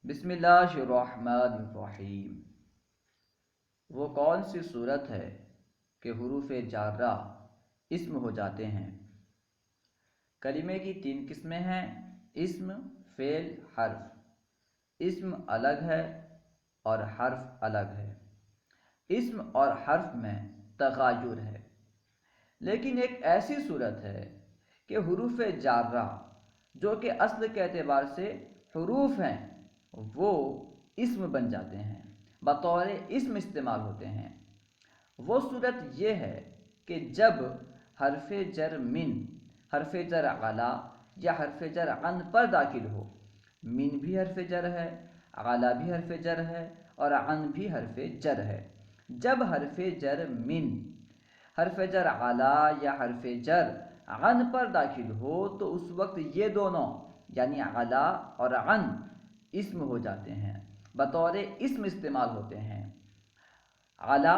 بسم اللہ الرحمن الرحیم۔ وہ کون سی صورت ہے کہ حروف جارہ اسم ہو جاتے ہیں؟ کلمے کی 3 قسمیں ہیں: اسم، فعل، حرف۔ اسم الگ ہے اور حرف الگ ہے۔ اسم اور حرف میں تغایر ہے، لیکن ایک ایسی صورت ہے کہ حروف جارہ جو کہ اصل کے اعتبار سے حروف ہیں وہ اسم بن جاتے ہیں، بطور اسم استعمال ہوتے ہیں۔ وہ صورت یہ ہے کہ جب حرف جر من، حرف جر علا یا حرف جر عن پر داخل ہو۔ من بھی حرف جر ہے، علا بھی حرف جر ہے اور عن بھی حرف جر ہے۔ جب حرف جر من، حرف جر علا یا حرف جر عن پر داخل ہو تو اس وقت یہ دونوں یعنی علا اور عن اسم ہو جاتے ہیں، بطور اسم استعمال ہوتے ہیں۔ علا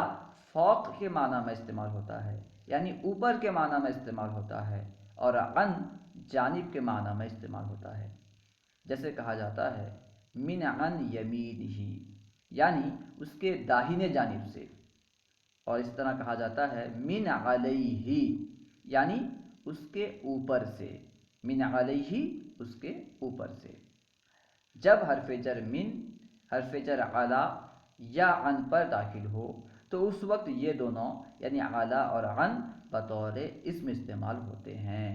فوق کے معنی میں استعمال ہوتا ہے، یعنی اوپر کے معنی میں استعمال ہوتا ہے، اور عن جانب کے معنی میں استعمال ہوتا ہے۔ جیسے کہا جاتا ہے من عن یمینہ، یعنی اس کے داہنے جانب سے، اور اس طرح کہا جاتا ہے من علیہ، یعنی اس کے اوپر سے، من علیہ اس کے اوپر سے۔ جب حرف جر من، حرف جر علا یا عن پر داخل ہو تو اس وقت یہ دونوں یعنی علا اور عن بطور اسم استعمال ہوتے ہیں۔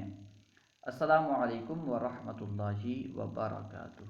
السلام علیکم ورحمۃ اللہ وبرکاتہ۔